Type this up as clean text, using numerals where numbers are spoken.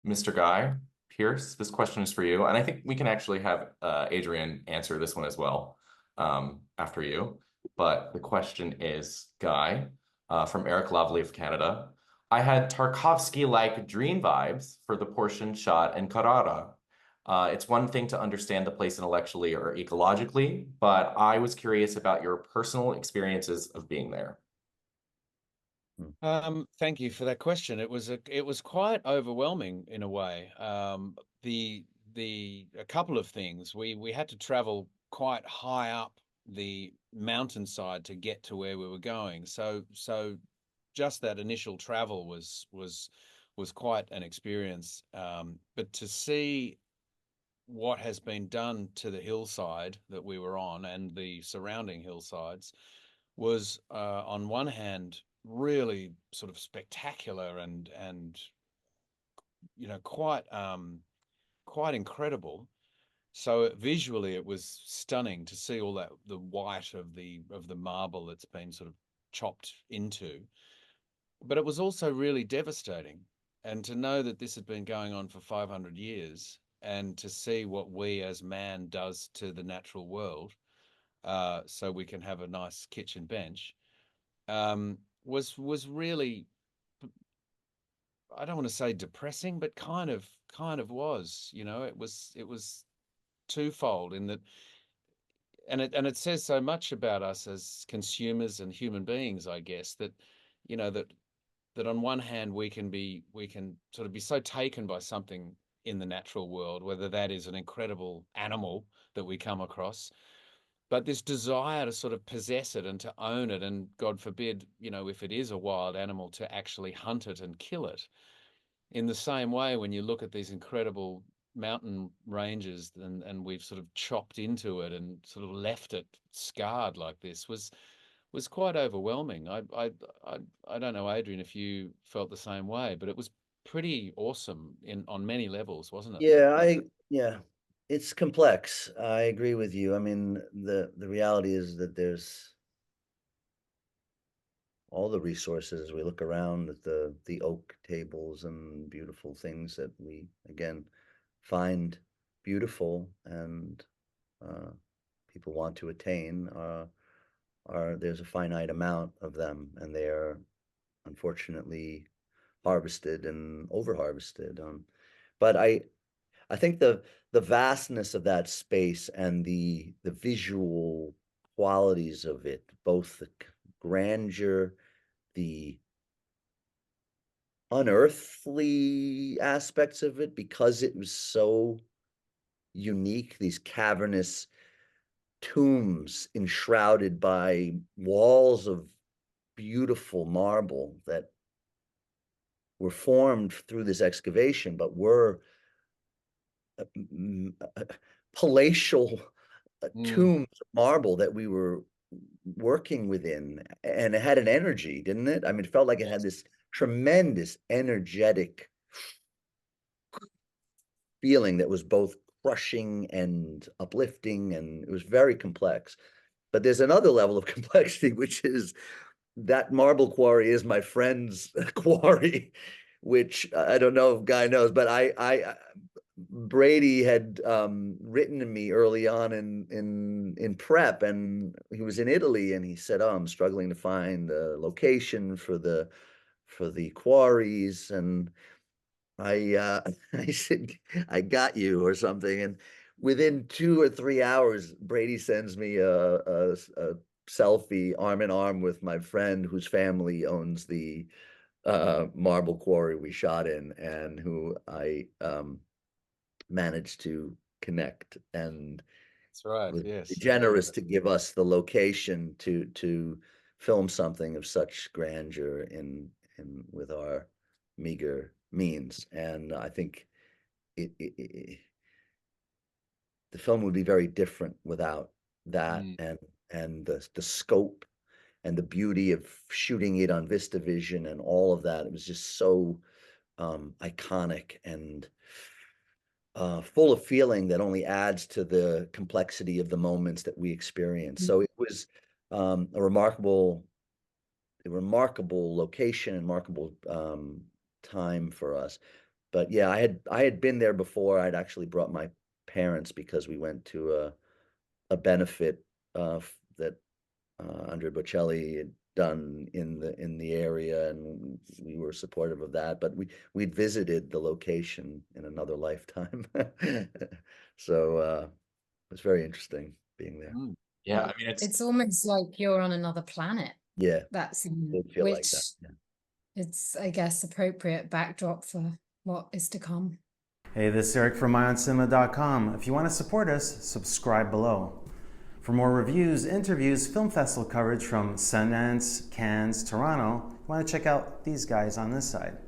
Mr. Guy, Pearce, this question is for you. And I think we can actually have Adrian answer this one as well after you. But the question is, Guy, from Eric Lavallee of Canada. I had Tarkovsky-like dream vibes for the portion shot in Carrara. It's one thing to understand the place intellectually or ecologically, but I was curious about your personal experiences of being there. Thank you for that question. It was quite overwhelming in a way. The a couple of things. We had to travel quite high up the mountainside to get to where we were going. So just that initial travel was quite an experience. But to see what has been done to the hillside that we were on and the surrounding hillsides was on one hand really sort of spectacular and quite incredible. So visually it was stunning to see all that the white of the marble that's been sort of chopped into, but it was also really devastating. And to know that this had been going on for 500 years and to see what we as man does to the natural world, so we can have a nice kitchen bench, was really, I don't want to say depressing, but kind of was. It was twofold in that, and it says so much about us as consumers and human beings, I guess, that you know that on one hand we can sort of be so taken by something in the natural world, whether that is an incredible animal that we come across, but this desire to sort of possess it and to own it, and God forbid, if it is a wild animal, to actually hunt it and kill it. In the same way, when you look at these incredible mountain ranges and we've sort of chopped into it and sort of left it scarred like this was quite overwhelming. I don't know, Adrian, if you felt the same way, but it was pretty awesome in on many levels, wasn't it? Yeah, it's complex. I agree with you. I mean, the reality is that there's all the resources. We look around at the oak tables and beautiful things that we again find beautiful and uh, people want to attain are there's a finite amount of them, and they are unfortunately harvested and over harvested. But I think the vastness of that space and the visual qualities of it, both the grandeur, the unearthly aspects of it, because it was so unique, these cavernous tombs enshrouded by walls of beautiful marble that were formed through this excavation, but were palatial Mm. tombs of marble that we were working within, and it had an energy, didn't it? I mean, it felt like it had this tremendous energetic feeling that was both crushing and uplifting, and it was very complex. But there's another level of complexity, which is that marble quarry is my friend's quarry, which I don't know if Guy knows, but I Brady had written to me early on in prep, and he was in Italy, and he said, "Oh, I'm struggling to find a location for the quarries," and I said, "I got you," or something, and within 2 or 3 hours, Brady sends me a selfie arm in arm with my friend whose family owns the marble quarry we shot in, and who I managed to connect, and That's right. was Yes. generous to give us the location to film something of such grandeur in with our meager means. And I think the film would be very different without that, Mm. and the scope and the beauty of shooting it on VistaVision and all of that. It was just so iconic and full of feeling that only adds to the complexity of the moments that we experience. So it was a remarkable location and remarkable time for us. But yeah, I had been there before. I'd actually brought my parents because we went to a benefit that Andrea Bocelli had done in the area, and we were supportive of that. But we'd visited the location in another lifetime, so it was very interesting being there. Yeah, I mean It's almost like you're on another planet. Yeah, That's did feel like which that. Yeah. it's, I guess, appropriate backdrop for what is to come. Hey, this is Eric from IONCINEMA.com. If you want to support us, subscribe below. For more reviews, interviews, film festival coverage from Sundance, Cannes, Toronto, you want to check out these guys on this side.